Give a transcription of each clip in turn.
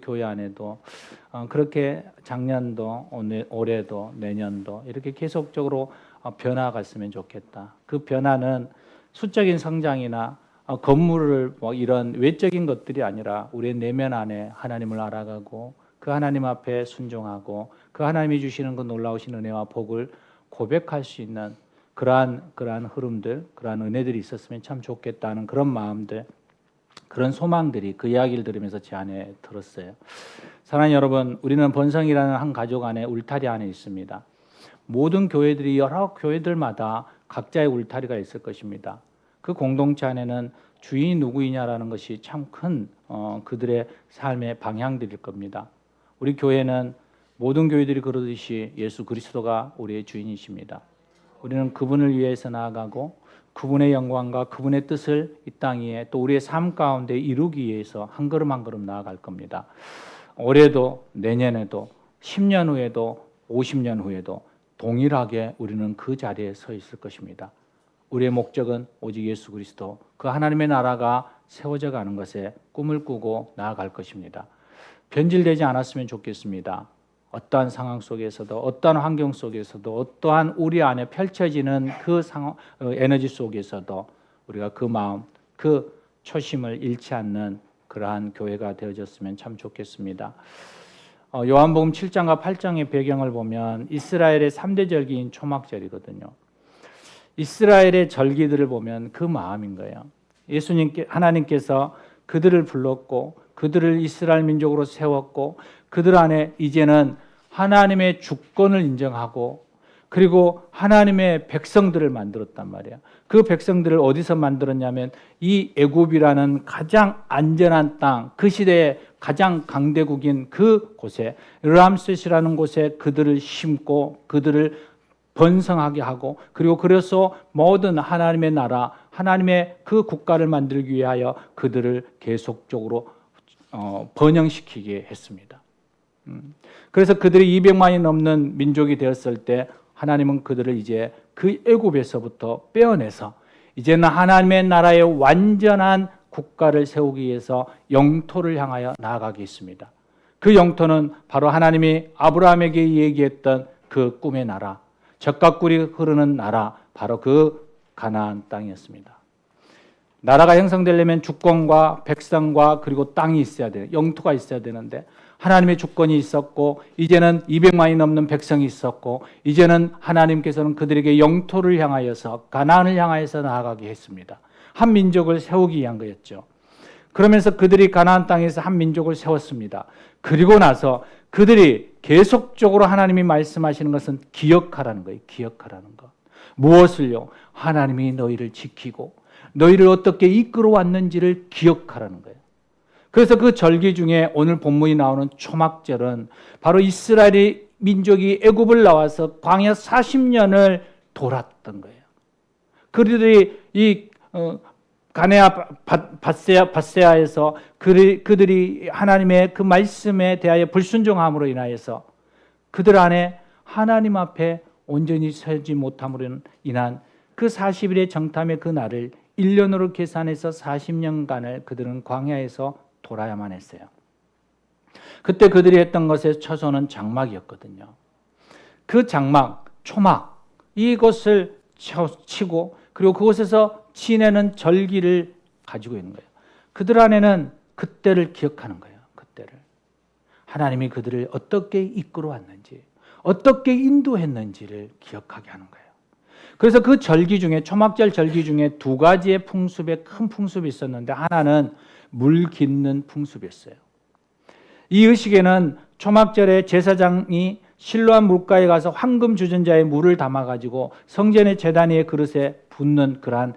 교회 안에도 그렇게 작년도 올해도 내년도 이렇게 계속적으로 변화가 있으면 좋겠다. 그 변화는 수적인 성장이나 건물을 이런 외적인 것들이 아니라 우리의 내면 안에 하나님을 알아가고 그 하나님 앞에 순종하고 그 하나님이 주시는 그 놀라우신 은혜와 복을 고백할 수 있는 그러한 흐름들, 그러한 은혜들이 있었으면 참 좋겠다는 그런 마음들, 그런 소망들이 그 이야기를 들으면서 제 안에 들었어요. 사랑하는 여러분, 우리는 번성이라는 한 가족 안에 울타리 안에 있습니다. 모든 교회들이 여러 교회들마다 각자의 울타리가 있을 것입니다. 그 공동체 안에는 주인이 누구이냐라는 것이 참 큰 그들의 삶의 방향들일 겁니다. 우리 교회는 모든 교회들이 그러듯이 예수 그리스도가 우리의 주인이십니다. 우리는 그분을 위해서 나아가고 그분의 영광과 그분의 뜻을 이 땅 위에 또 우리의 삶 가운데 이루기 위해서 한 걸음 한 걸음 나아갈 겁니다. 올해도 내년에도 10년 후에도 50년 후에도 동일하게 우리는 그 자리에 서 있을 것입니다. 우리의 목적은 오직 예수 그리스도 그 하나님의 나라가 세워져 가는 것에 꿈을 꾸고 나아갈 것입니다. 변질되지 않았으면 좋겠습니다. 어떠한 상황 속에서도 어떠한 환경 속에서도 어떠한 우리 안에 펼쳐지는 그 에너지 속에서도 우리가 그 마음, 그 초심을 잃지 않는 그러한 교회가 되어졌으면 참 좋겠습니다. 요한복음 7장과 8장의 배경을 보면 이스라엘의 3대 절기인 초막절이거든요. 이스라엘의 절기들을 보면 그 마음인 거예요. 하나님께서 그들을 불렀고 그들을 이스라엘 민족으로 세웠고 그들 안에 이제는 하나님의 주권을 인정하고 그리고 하나님의 백성들을 만들었단 말이에요. 그 백성들을 어디서 만들었냐면 이 애굽이라는 가장 안전한 땅, 그 시대의 가장 강대국인 그 곳에 람셋이라는 곳에 그들을 심고 그들을 번성하게 하고 그리고 그래서 모든 하나님의 나라, 하나님의 그 국가를 만들기 위하여 그들을 계속적으로 번영시키게 했습니다. 그래서 그들이 200만이 넘는 민족이 되었을 때 하나님은 그들을 이제 그 애굽에서부터 빼어내서 이제는 하나님의 나라의 완전한 국가를 세우기 위해서 영토를 향하여 나아가게 했습니다. 그 영토는 바로 하나님이 아브라함에게 얘기했던 그 꿈의 나라, 젖과 꿀이 흐르는 나라, 바로 그 가나안 땅이었습니다. 나라가 형성되려면 주권과 백성과 그리고 땅이 있어야 돼요. 영토가 있어야 되는데 하나님의 주권이 있었고 이제는 200만이 넘는 백성이 있었고 이제는 하나님께서는 그들에게 영토를 향하여서 가나안을 향하여서 나아가게 했습니다. 한 민족을 세우기 위한 거였죠. 그러면서 그들이 가나안 땅에서 한 민족을 세웠습니다. 그리고 나서 그들이 계속적으로 하나님이 말씀하시는 것은 기억하라는 거예요. 기억하라는 것. 무엇을요? 하나님이 너희를 지키고 너희를 어떻게 이끌어 왔는지를 기억하라는 거예요. 그래서 그 절기 중에 오늘 본문이 나오는 초막절은 바로 이스라엘의 민족이 애굽을 나와서 광야 40년을 돌았던 거예요. 그들이 이 가네아 밧세아에서 그들이 하나님의 그 말씀에 대하여 불순종함으로 인하여서 그들 안에 하나님 앞에 온전히 서지 못함으로 인한 그 40일의 정탐의 그 날을 1년으로 계산해서 40년간을 그들은 광야에서 돌아야만 했어요. 그때 그들이 했던 것의 처소는 장막이었거든요. 그 장막, 초막, 이것을 치고 그리고 그곳에서 지내는 절기를 가지고 있는 거예요. 그들 안에는 그때를 기억하는 거예요. 그때를. 하나님이 그들을 어떻게 이끌어 왔는지, 어떻게 인도했는지를 기억하게 하는 거예요. 그래서 그 절기 중에 초막절 절기 중에 두 가지의 풍습에 큰 풍습이 있었는데 하나는 물 깃는 풍습이었어요. 이 의식에는 초막절에 제사장이 실로암 물가에 가서 황금 주전자에 물을 담아가지고 성전의 제단 위의 그릇에 붓는 그러한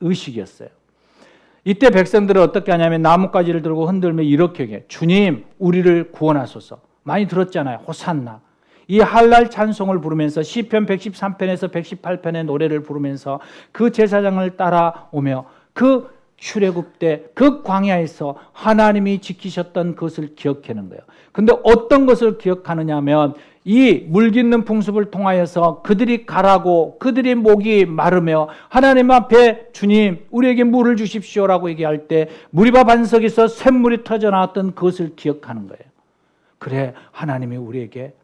의식이었어요. 이때 백성들은 어떻게 하냐면 나뭇가지를 들고 흔들며 이렇게 얘기해요. 주님, 우리를 구원하소서. 많이 들었잖아요. 호산나. 이 할랄 찬송을 부르면서 시편 113편에서 118편의 노래를 부르면서 그 제사장을 따라오며 그 출애굽 때 그 광야에서 하나님이 지키셨던 것을 기억하는 거예요. 근데 어떤 것을 기억하느냐 하면 이 물깃는 풍습을 통하여서 그들이 가라고 그들의 목이 마르며 하나님 앞에 주님 우리에게 물을 주십시오라고 얘기할 때 무리바 반석에서 샘물이 터져 나왔던 그것을 기억하는 거예요. 그래 하나님이 우리에게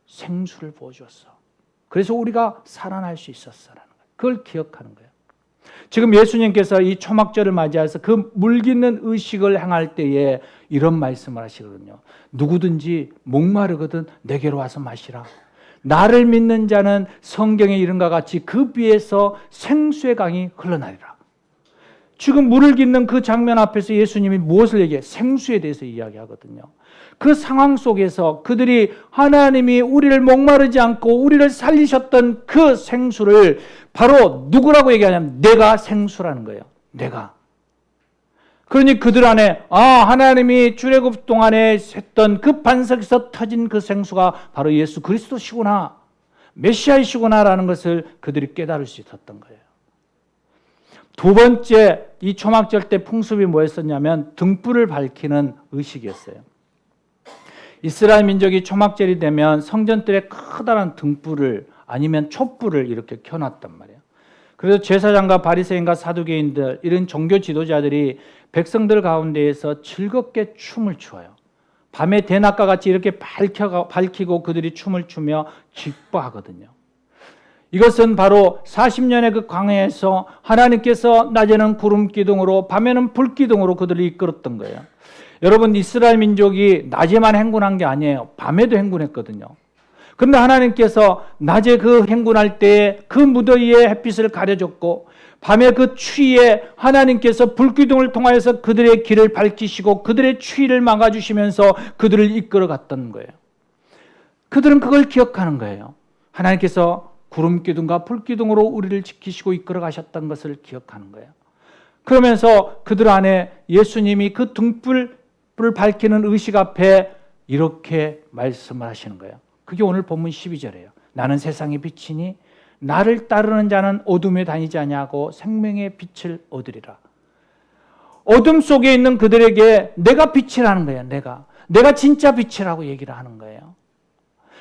생수를 부어주었어. 그래서 우리가 살아날 수 있었어라는 거예요. 그걸 기억하는 거예요. 지금 예수님께서 이 초막절을 맞이해서 그 물깃는 의식을 행할 때에 이런 말씀을 하시거든요. 누구든지 목마르거든 내게로 와서 마시라. 나를 믿는 자는 성경에 이른과 같이 그 비에서 생수의 강이 흘러나리라. 지금 물을 깃는 그 장면 앞에서 예수님이 무엇을 얘기해요? 생수에 대해서 이야기하거든요. 그 상황 속에서 그들이 하나님이 우리를 목마르지 않고 우리를 살리셨던 그 생수를 바로 누구라고 얘기하냐면 내가 생수라는 거예요. 내가. 그러니 그들 안에 하나님이 출애굽 동안에 했던 그 반석에서 터진 그 생수가 바로 예수 그리스도시구나. 메시아이시구나라는 것을 그들이 깨달을 수 있었던 거예요. 두 번째 이 초막절 때 풍습이 뭐였었냐면 등불을 밝히는 의식이었어요. 이스라엘 민족이 초막절이 되면 성전들에 커다란 등불을 아니면 촛불을 이렇게 켜놨단 말이에요. 그래서 제사장과 바리새인과 사두개인들 이런 종교 지도자들이 백성들 가운데에서 즐겁게 춤을 춰요. 밤에 대낮과 같이 이렇게 밝히고 그들이 춤을 추며 기뻐하거든요. 이것은 바로 40년의 그 광야에서 하나님께서 낮에는 구름 기둥으로 밤에는 불 기둥으로 그들을 이끌었던 거예요. 여러분 이스라엘 민족이 낮에만 행군한 게 아니에요. 밤에도 행군했거든요. 그런데 하나님께서 낮에 그 행군할 때에 그 무더위에 햇빛을 가려줬고 밤에 그 추위에 하나님께서 불기둥을 통하여서 그들의 길을 밝히시고 그들의 추위를 막아주시면서 그들을 이끌어갔던 거예요. 그들은 그걸 기억하는 거예요. 하나님께서 구름기둥과 불기둥으로 우리를 지키시고 이끌어가셨던 것을 기억하는 거예요. 그러면서 그들 안에 예수님이 그 등불을 밝히는 의식 앞에 이렇게 말씀을 하시는 거예요. 그게 오늘 본문 12절이에요. 나는 세상의 빛이니 나를 따르는 자는 어둠에 다니지 아니하고 생명의 빛을 얻으리라. 어둠 속에 있는 그들에게 내가 빛이라는 거예요. 내가 진짜 빛이라고 얘기를 하는 거예요.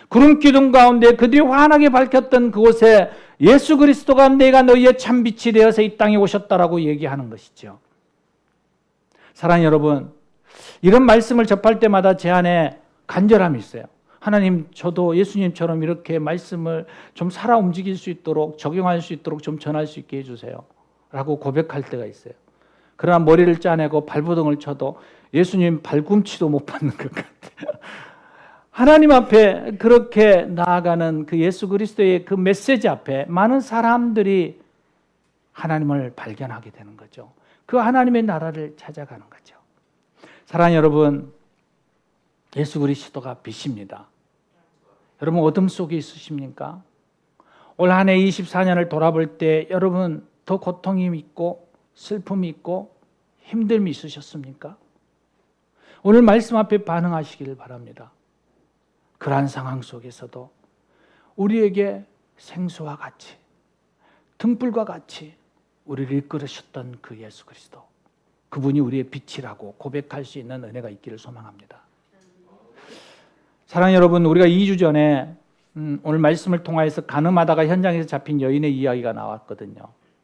구름 기둥 가운데 그들이 환하게 밝혔던 그곳에 예수 그리스도가 내가 너희의 참 빛이 되어서 이 땅에 오셨다라고 얘기하는 것이죠. 사랑하는 여러분, 이런 말씀을 접할 때마다 제 안에 간절함이 있어요. 하나님, 저도 예수님처럼 이렇게 말씀을 좀 살아 움직일 수 있도록 적용할 수 있도록 좀 전할 수 있게 해주세요 라고 고백할 때가 있어요. 그러나 머리를 짜내고 발버둥을 쳐도 예수님 발꿈치도 못 받는 것 같아요. 하나님 앞에 그렇게 나아가는 그 예수 그리스도의 그 메시지 앞에 많은 사람들이 하나님을 발견하게 되는 거죠. 그 하나님의 나라를 찾아가는 거죠. 사랑하는 여러분, 예수 그리스도가 빛입니다. 여러분 어둠 속에 있으십니까? 올 한 해 24년을 돌아볼 때 여러분 더 고통이 있고 슬픔이 있고 힘듦이 있으셨습니까? 오늘 말씀 앞에 반응하시기를 바랍니다. 그러한 상황 속에서도 우리에게 생수와 같이 등불과 같이 우리를 이끌으셨던 그 예수 그리스도, 그분이 우리의 빛이라고 고백할 수 있는 은혜가 있기를 소망합니다. 사랑하는 여러분, 우리가 2주 전에 오늘 말씀을 통하여서 간음하다가 현장에서 잡힌 여인의 이야기가 나왔거든요.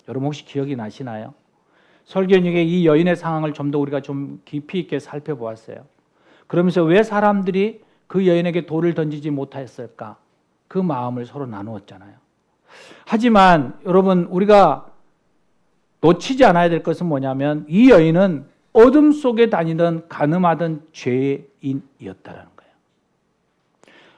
여러분 혹시 기억이 나시나요? 설교 중에 이 여인의 상황을 좀 더 우리가 좀 깊이 있게 살펴보았어요. 그러면서 왜 사람들이 그 여인에게 돌을 던지지 못하였을까? 그 마음을 서로 나누었잖아요. 하지만 여러분 우리가 놓치지 않아야 될 것은 뭐냐면 이 여인은 어둠 속에 다니던 간음하던 죄인이었다는 거예요.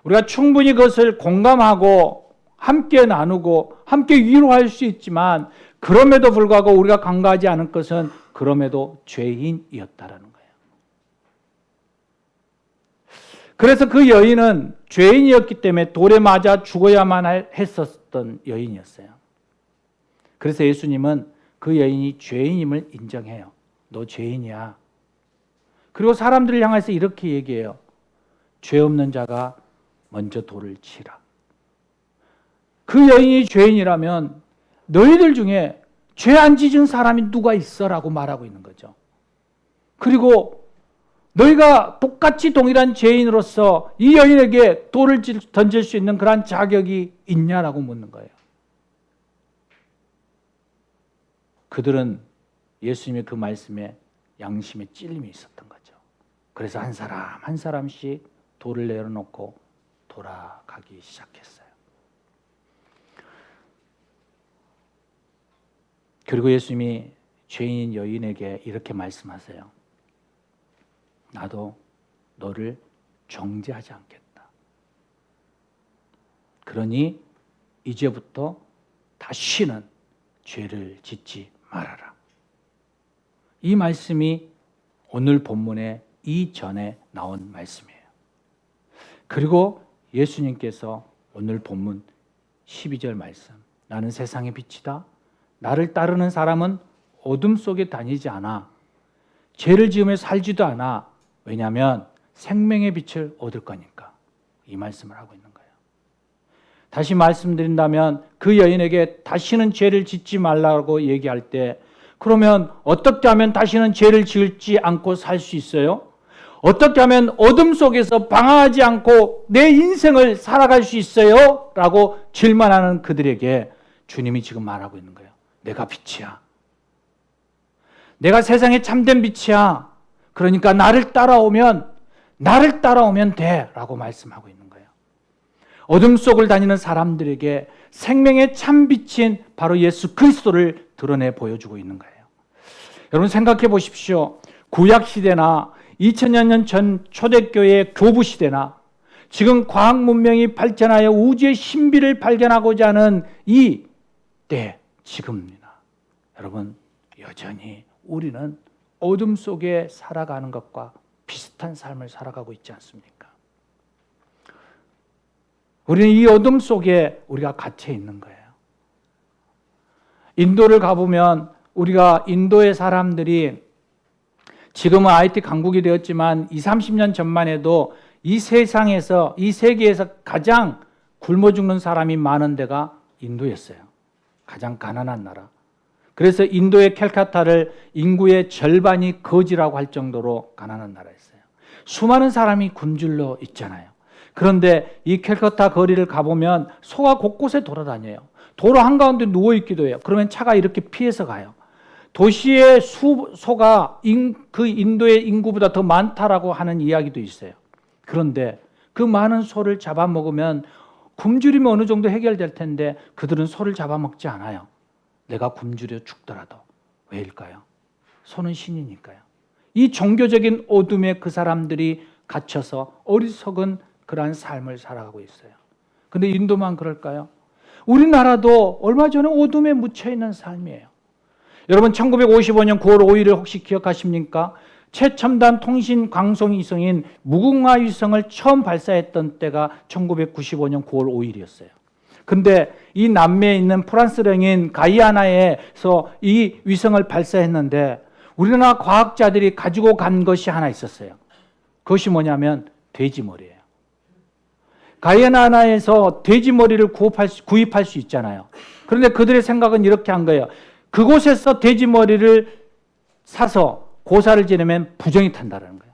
우리가 충분히 그것을 공감하고 함께 나누고 함께 위로할 수 있지만 그럼에도 불구하고 우리가 간과하지 않은 것은 그럼에도 죄인이었다라는 거예요. 그래서 그 여인은 죄인이었기 때문에 돌에 맞아 죽어야만 했었던 여인이었어요. 그래서 예수님은 그 여인이 죄인임을 인정해요. 너 죄인이야. 그리고 사람들을 향해서 이렇게 얘기해요. 죄 없는 자가 먼저 돌을 치라. 그 여인이 죄인이라면 너희들 중에 죄 안 짓은 사람이 누가 있어라고 말하고 있는 거죠. 그리고 너희가 똑같이 동일한 죄인으로서 이 여인에게 돌을 던질 수 있는 그러한 자격이 있냐라고 묻는 거예요. 그들은 예수님의 그 말씀에 양심에 찔림이 있었던 거죠. 그래서 한 사람 한 사람씩 돌을 내려놓고 돌아가기 시작했어요. 그리고 예수님이 죄인인 여인에게 이렇게 말씀하세요. 나도 너를 정죄하지 않겠다. 그러니 이제부터 다시는 죄를 짓지 말아라. 이 말씀이 오늘 본문의 이전에 나온 말씀이에요. 그리고 예수님께서 오늘 본문 12절 말씀, 나는 세상의 빛이다. 나를 따르는 사람은 어둠 속에 다니지 않아. 죄를 지으며 살지도 않아. 왜냐하면 생명의 빛을 얻을 거니까. 이 말씀을 하고 있는 거예요. 다시 말씀드린다면 그 여인에게 다시는 죄를 짓지 말라고 얘기할 때, 그러면 어떻게 하면 다시는 죄를 지을지 않고 살 수 있어요? 어떻게 하면 어둠 속에서 방황하지 않고 내 인생을 살아갈 수 있어요? 라고 질문하는 그들에게 주님이 지금 말하고 있는 거예요. 내가 빛이야. 내가 세상에 참된 빛이야. 그러니까 나를 따라오면 돼 라고 말씀하고 있는 거예요. 어둠 속을 다니는 사람들에게 생명의 참빛인 바로 예수 그리스도를 드러내 보여주고 있는 거예요. 여러분 생각해 보십시오. 구약시대나 2000여 년 전 초대교회의 교부시대나 지금 과학 문명이 발전하여 우주의 신비를 발견하고자 하는 이 때, 지금입니다. 여러분 여전히 우리는 어둠 속에 살아가는 것과 비슷한 삶을 살아가고 있지 않습니까? 우리는 이 어둠 속에 우리가 갇혀 있는 거예요. 인도를 가보면 우리가 인도의 사람들이 지금은 IT 강국이 되었지만 20, 30년 전만 해도 이 세상에서, 이 세계에서 가장 굶어 죽는 사람이 많은 데가 인도였어요. 가장 가난한 나라. 그래서 인도의 캘카타를 인구의 절반이 거지라고 할 정도로 가난한 나라였어요. 수많은 사람이 굶주려 있잖아요. 그런데 이 캘카타 거리를 가보면 소가 곳곳에 돌아다녀요. 도로 한가운데 누워있기도 해요. 그러면 차가 이렇게 피해서 가요. 도시의 소가 그 인도의 인구보다 더 많다라고 하는 이야기도 있어요. 그런데 그 많은 소를 잡아먹으면 굶주리면 어느 정도 해결될 텐데 그들은 소를 잡아먹지 않아요. 내가 굶주려 죽더라도. 왜일까요? 소는 신이니까요. 이 종교적인 어둠에 그 사람들이 갇혀서 어리석은 그러한 삶을 살아가고 있어요. 그런데 인도만 그럴까요? 우리나라도 얼마 전에 어둠에 묻혀있는 삶이에요. 여러분 1955년 9월 5일을 혹시 기억하십니까? 최첨단 통신 광송 위성인 무궁화 위성을 처음 발사했던 때가 1995년 9월 5일이었어요. 근데 이 남미에 있는 프랑스령인 가이아나에서 이 위성을 발사했는데 우리나라 과학자들이 가지고 간 것이 하나 있었어요. 그것이 뭐냐면 돼지머리예요. 가이아나에서 돼지머리를 구입할 수 있잖아요. 그런데 그들의 생각은 이렇게 한 거예요. 그곳에서 돼지머리를 사서 고사를 지내면 부정이 탄다는 거예요.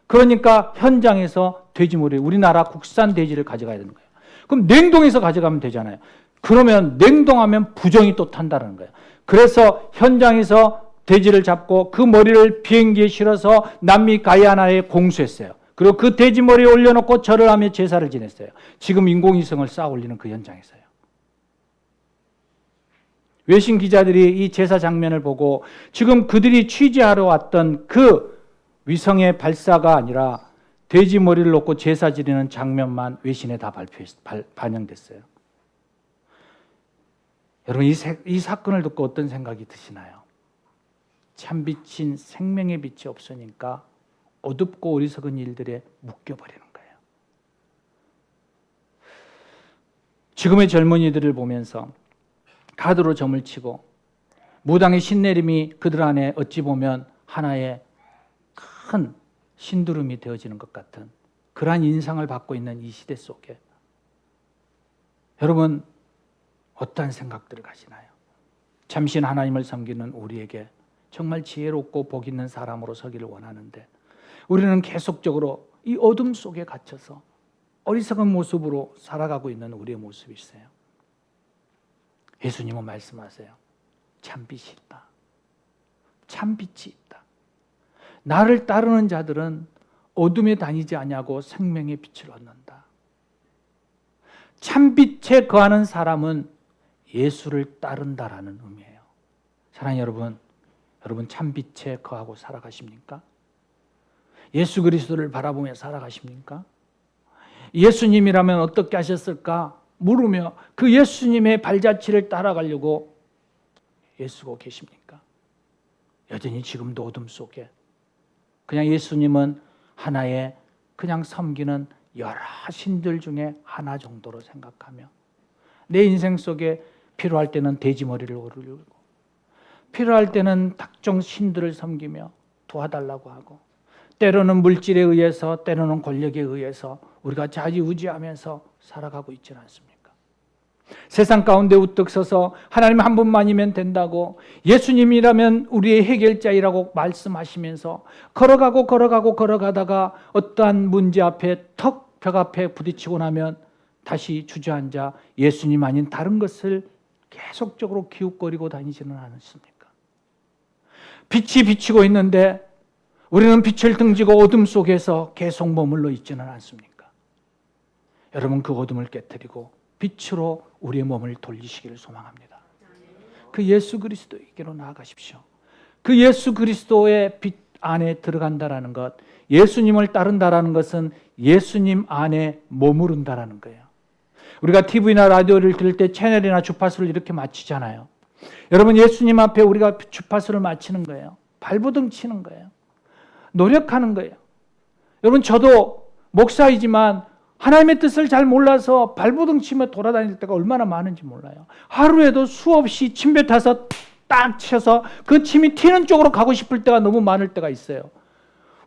그러니까 현장에서 돼지머리, 우리나라 국산 돼지를 가져가야 되는 거예요. 그럼 냉동해서 가져가면 되잖아요. 그러면 냉동하면 부정이 또 탄다는 거예요. 그래서 현장에서 돼지를 잡고 그 머리를 비행기에 실어서 남미 가이아나에 공수했어요. 그리고 그 돼지 머리에 올려놓고 절을 하며 제사를 지냈어요. 지금 인공위성을 쌓아 올리는 그 현장에서요. 외신 기자들이 이 제사 장면을 보고 지금 그들이 취재하러 왔던 그 위성의 발사가 아니라 돼지 머리를 놓고 제사 지내는 장면만 외신에 다 반영됐어요. 여러분 이 사건을 듣고 어떤 생각이 드시나요? 참빛인 생명의 빛이 없으니까 어둡고 어리석은 일들에 묶여버리는 거예요. 지금의 젊은이들을 보면서 카드로 점을 치고 무당의 신내림이 그들 안에 어찌 보면 하나의 큰 신두름이 되어지는 것 같은 그러한 인상을 받고 있는 이 시대 속에 여러분 어떠한 생각들을 가지나요? 참신 하나님을 섬기는 우리에게 정말 지혜롭고 복 있는 사람으로 서기를 원하는데 우리는 계속적으로 이 어둠 속에 갇혀서 어리석은 모습으로 살아가고 있는 우리의 모습이 있어요. 예수님은 말씀하세요. 참빛이 있다. 참빛이 있다. 나를 따르는 자들은 어둠에 다니지 아니하고 생명의 빛을 얻는다. 참빛에 거하는 사람은 예수를 따른다라는 의미예요. 사랑하는 여러분, 여러분 참빛에 거하고 살아가십니까? 예수 그리스도를 바라보며 살아가십니까? 예수님이라면 어떻게 하셨을까? 물으며 그 예수님의 발자취를 따라가려고 애쓰고 계십니까? 여전히 지금도 어둠 속에 그냥 예수님은 하나의 그냥 섬기는 여러 신들 중에 하나 정도로 생각하며 내 인생 속에 필요할 때는 돼지머리를 오르고 필요할 때는 각종 신들을 섬기며 도와달라고 하고 때로는 물질에 의해서 때로는 권력에 의해서 우리가 좌지우지하면서 살아가고 있지는 않습니까? 세상 가운데 우뚝 서서 하나님 한 분만이면 된다고 예수님이라면 우리의 해결자이라고 말씀하시면서 걸어가다가 어떠한 문제 앞에 턱 벽 앞에 부딪히고 나면 다시 주저앉아 예수님 아닌 다른 것을 계속적으로 기웃거리고 다니지는 않습니까? 빛이 비치고 있는데 우리는 빛을 등지고 어둠 속에서 계속 머물러 있지는 않습니까? 여러분 그 어둠을 깨뜨리고 빛으로 우리의 몸을 돌리시기를 소망합니다. 그 예수 그리스도에게로 나아가십시오. 그 예수 그리스도의 빛 안에 들어간다라는 것, 예수님을 따른다라는 것은 예수님 안에 머무른다라는 거예요. 우리가 TV나 라디오를 들을 때 채널이나 주파수를 이렇게 맞추잖아요. 여러분 예수님 앞에 우리가 주파수를 맞추는 거예요. 발버둥 치는 거예요. 노력하는 거예요. 여러분 저도 목사이지만 하나님의 뜻을 잘 몰라서 발버둥 치며 돌아다닐 때가 얼마나 많은지 몰라요. 하루에도 수없이 침뱉 타서 딱 쳐서 그 침이 튀는 쪽으로 가고 싶을 때가 너무 많을 때가 있어요.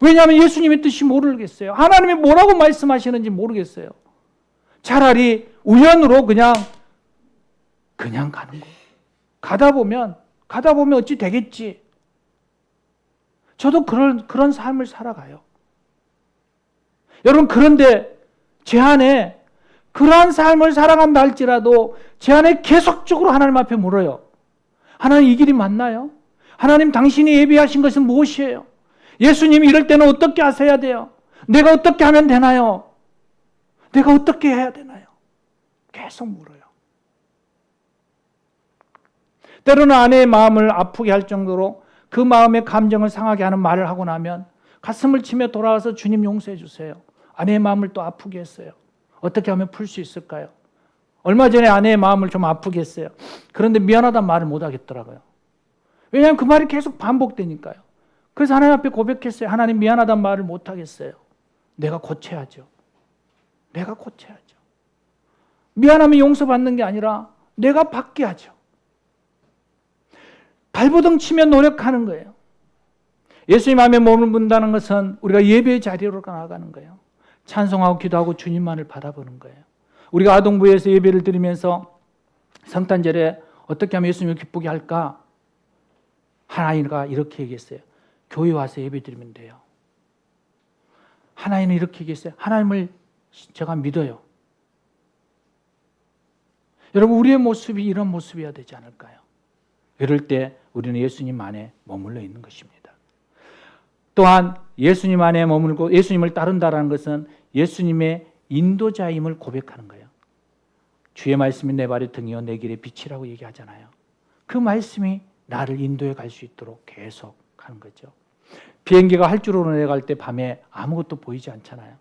왜냐하면 예수님의 뜻이 모르겠어요. 하나님이 뭐라고 말씀하시는지 모르겠어요. 차라리 우연으로 그냥 가는 거예요. 가다 보면 어찌 되겠지. 저도 그런 삶을 살아가요. 여러분 그런데 제 안에 그러한 삶을 살아간다 할지라도 제 안에 계속적으로 하나님 앞에 물어요. 하나님 이 길이 맞나요? 하나님 당신이 예비하신 것은 무엇이에요? 예수님이 이럴 때는 어떻게 하셔야 돼요? 내가 어떻게 하면 되나요? 내가 어떻게 해야 되나요? 계속 물어요. 때로는 아내의 마음을 아프게 할 정도로 그 마음의 감정을 상하게 하는 말을 하고 나면 가슴을 치며 돌아와서 주님 용서해 주세요. 아내의 마음을 또 아프게 했어요. 어떻게 하면 풀 수 있을까요? 얼마 전에 아내의 마음을 좀 아프게 했어요. 그런데 미안하다는 말을 못 하겠더라고요. 왜냐하면 그 말이 계속 반복되니까요. 그래서 하나님 앞에 고백했어요. 하나님 미안하다는 말을 못 하겠어요. 내가 고쳐야죠. 미안하면 용서받는 게 아니라 내가 받게 하죠. 발버둥 치며 노력하는 거예요. 예수님 안에 머문다는 것은 우리가 예배의 자리로 나아가는 거예요. 찬송하고 기도하고 주님만을 바라보는 거예요. 우리가 아동부에서 예배를 드리면서 성탄절에 어떻게 하면 예수님을 기쁘게 할까? 하나님과 이렇게 얘기했어요. 교회 와서 예배 드리면 돼요. 하나님은 이렇게 얘기했어요. 하나님을 제가 믿어요. 여러분 우리의 모습이 이런 모습이어야 되지 않을까요? 이럴 때 우리는 예수님 안에 머물러 있는 것입니다. 또한 예수님 안에 머물고 예수님을 따른다는 것은 예수님의 인도자임을 고백하는 거예요. 주의 말씀이 내 발의 등이요 내 길의 빛이라고 얘기하잖아요. 그 말씀이 나를 인도해 갈 수 있도록 계속 하는 거죠. 비행기가 활주로로 내려갈 때 밤에 아무것도 보이지 않잖아요.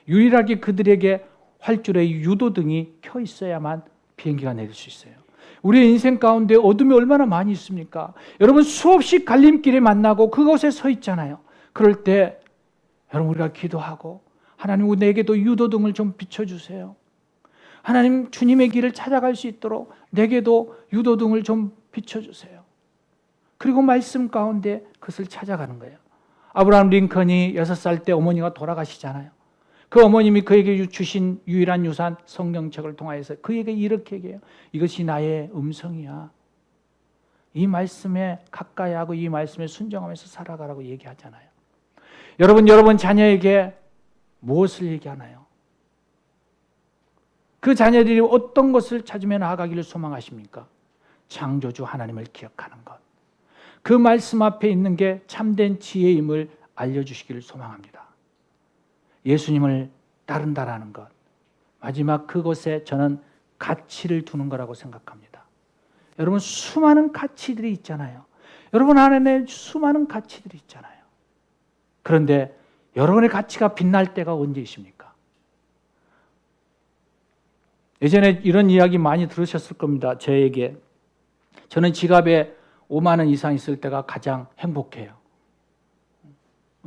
유일하게 그들에게 활주로에 유도등이 켜 있어야만 비행기가 내릴 수 있어요. 우리의 인생 가운데 어둠이 얼마나 많이 있습니까? 여러분 수없이 갈림길에 만나고 그곳에 서 있잖아요. 그럴 때 여러분 우리가 기도하고 하나님 내게도 유도등을 좀 비춰주세요. 하나님 주님의 길을 찾아갈 수 있도록 내게도 유도등을 좀 비춰주세요. 그리고 말씀 가운데 그것을 찾아가는 거예요. 아브라함 링컨이 6살 때 어머니가 돌아가시잖아요. 그 어머님이 그에게 주신 유일한 유산 성경책을 통하여서 그에게 이렇게 얘기해요. 이것이 나의 음성이야. 이 말씀에 가까이 하고 이 말씀에 순종하면서 살아가라고 얘기하잖아요. 여러분 자녀에게 무엇을 얘기하나요? 그 자녀들이 어떤 것을 찾으며 나아가기를 소망하십니까? 창조주 하나님을 기억하는 것. 그 말씀 앞에 있는 게 참된 지혜임을 알려주시기를 소망합니다. 예수님을 따른다라는 것. 마지막 그것에 저는 가치를 두는 거라고 생각합니다. 여러분 수많은 가치들이 있잖아요. 여러분 안에 수많은 가치들이 있잖아요. 그런데 여러분의 가치가 빛날 때가 언제이십니까? 예전에 이런 이야기 많이 들으셨을 겁니다. 저에게. 저는 지갑에 5만 원 이상 있을 때가 가장 행복해요.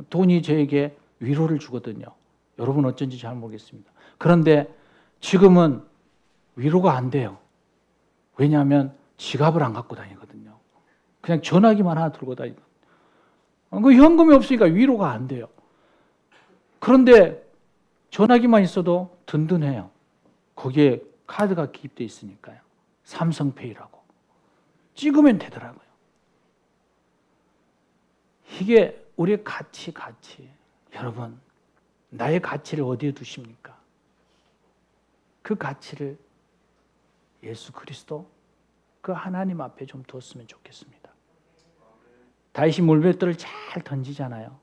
돈이 저에게 위로를 주거든요. 여러분 어쩐지 잘 모르겠습니다. 그런데 지금은 위로가 안 돼요. 왜냐하면 지갑을 안 갖고 다니거든요. 그냥 전화기만 하나 들고 다니거든요. 그 현금이 없으니까 위로가 안 돼요. 그런데 전화기만 있어도 든든해요. 거기에 카드가 기입되어 있으니까요. 삼성페이라고. 찍으면 되더라고요. 이게 우리의 가치. 여러분, 나의 가치를 어디에 두십니까? 그 가치를 예수 그리스도, 그 하나님 앞에 좀 뒀으면 좋겠습니다. 다윗이 물맷돌을 잘 던지잖아요.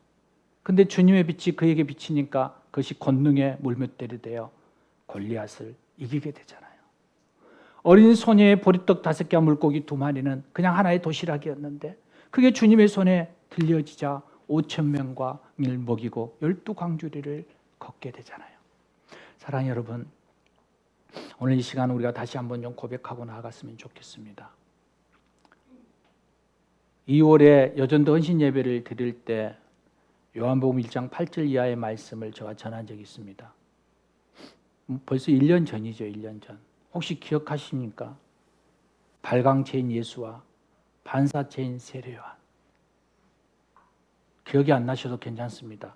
근데 주님의 빛이 그에게 비치니까 그것이 권능의 물맷돌이 되어 골리앗을 이기게 되잖아요. 어린 소녀의 보리떡 5개와 물고기 2마리는 그냥 하나의 도시락이었는데 그게 주님의 손에 들려지자 5,000명과 을 먹이고 12광주리를 걷게 되잖아요. 사랑하는 여러분, 오늘 이 시간 우리가 다시 한번 좀 고백하고 나아갔으면 좋겠습니다. 2월에 여전도 헌신 예배를 드릴 때 요한복음 1장 8절 이하의 말씀을 제가 전한 적이 있습니다. 벌써 1년 전이죠. 1년 전. 혹시 기억하십니까? 발광체인 예수와 반사체인 세례요한. 기억이 안 나셔도 괜찮습니다.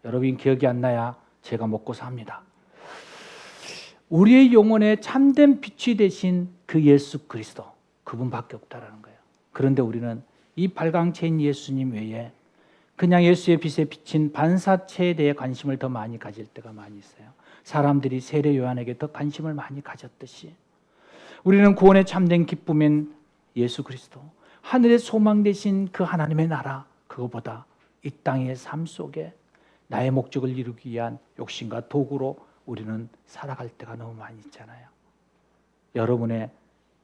여러분 기억이 안 나야 제가 먹고 삽니다. 우리의 영혼에 참된 빛이 되신 그 예수 그리스도, 그분밖에 없다라는 거예요. 그런데 우리는 이 발광체인 예수님 외에 그냥 예수의 빛에 비친 반사체에 대해 관심을 더 많이 가질 때가 많이 있어요. 사람들이 세례 요한에게 더 관심을 많이 가졌듯이 우리는 구원의 참된 기쁨인 예수 그리스도, 하늘의 소망 되신 그 하나님의 나라, 그거보다 이 땅의 삶 속에 나의 목적을 이루기 위한 욕심과 도구로 우리는 살아갈 때가 너무 많이 있잖아요. 여러분의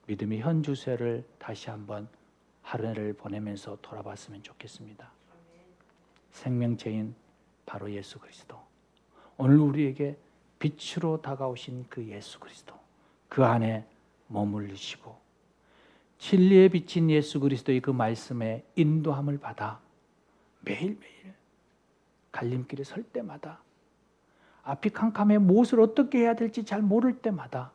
믿음의 현주소를 다시 한번 하루를 보내면서 돌아봤으면 좋겠습니다. 생명체인 바로 예수 그리스도, 오늘 우리에게 빛으로 다가오신 그 예수 그리스도, 그 안에 머물르시고 진리에 비친 예수 그리스도의 그 말씀에 인도함을 받아 매일매일 갈림길에 설 때마다 앞이 캄캄해 무엇을 어떻게 해야 될지 잘 모를 때마다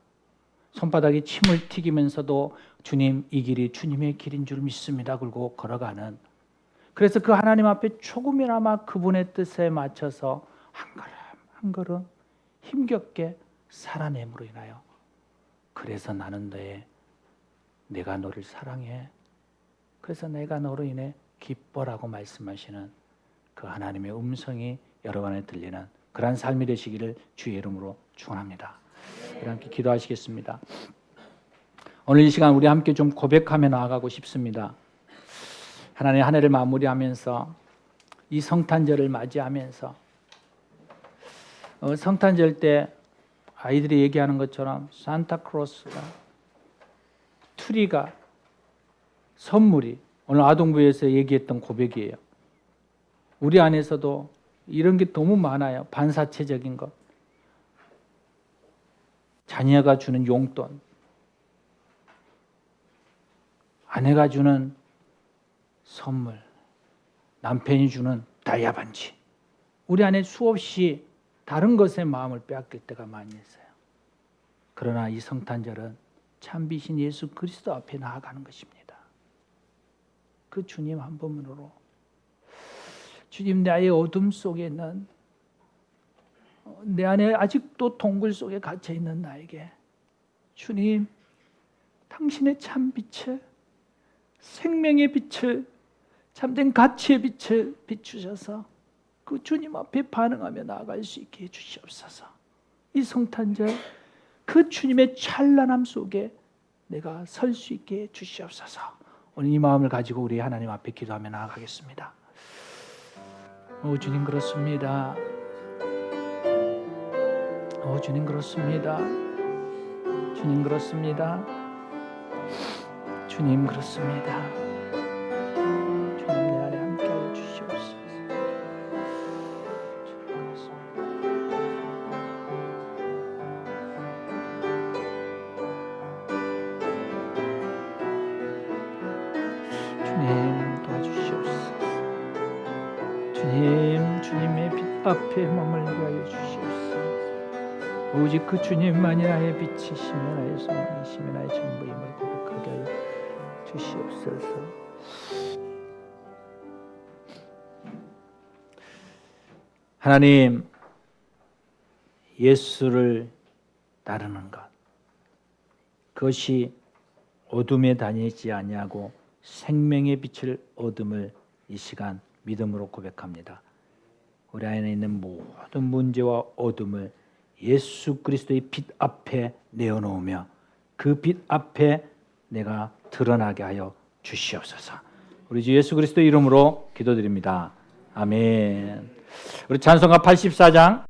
손바닥에 침을 튀기면서도 주님, 이 길이 주님의 길인 줄 믿습니다 그러고 걸어가는, 그래서 그 하나님 앞에 조금이나마 그분의 뜻에 맞춰서 한 걸음 한 걸음 힘겹게 살아냄으로 인하여 그래서 나는 내가 너를 사랑해, 그래서 내가 너로 인해 기뻐라고 말씀하시는 그 하나님의 음성이 여러분 안에 들리는 그러한 삶이 되시기를 주의 이름으로 축원합니다. 우리 함께 기도하시겠습니다. 오늘 이 시간 우리 함께 좀 고백하며 나아가고 싶습니다. 하나님, 한 해를 마무리하면서 이 성탄절을 맞이하면서 성탄절 때 아이들이 얘기하는 것처럼 산타크로스가, 트리가, 선물이 오늘 아동부에서 얘기했던 고백이에요. 우리 안에서도 이런 게 너무 많아요. 반사체적인 것, 자녀가 주는 용돈, 아내가 주는 선물, 남편이 주는 다이아 반지, 우리 안에 수없이 다른 것에 마음을 빼앗길 때가 많이 있어요. 그러나 이 성탄절은 참비신 예수 그리스도 앞에 나아가는 것입니다. 그 주님 한 분으로, 주님, 나의 어둠 속에 있는, 내 안에 아직도 동굴 속에 갇혀 있는 나에게 주님, 당신의 참빛을 생명의 빛을, 참된 가치의 빛을 비추셔서 그 주님 앞에 반응하며 나아갈 수 있게 해주시옵소서. 이 성탄절 그 주님의 찬란함 속에 내가 설 수 있게 해주시옵소서. 오늘 이 마음을 가지고 우리 하나님 앞에 기도하며 나아가겠습니다. 오 주님 그렇습니다. 오 주님 그렇습니다. 주님 그렇습니다. 주님 그렇습니다. 주님 내 안에 함께하여 주시옵소서. 주님 그렇습니다. 주님 도와주시옵소서. 주님, 주님의 빛 앞에 머물게 하여 주시옵소서. 오직 그 주님만이 나의 빛이시며 나의 소망이시며 나의 전부임을 고백하게 하여 주시옵소서. 하나님, 예수를 따르는 것, 그것이 어둠에 다니지 아니하고 생명의 빛을 얻음을 이 시간 믿음으로 고백합니다. 우리 안에 있는 모든 문제와 어둠을 예수 그리스도의 빛 앞에 내어놓으며 그 빛 앞에 내가 드러나게 하여 주시옵소서. 우리 주 예수 그리스도 이름으로 기도드립니다. 아멘. 우리 찬송가 84장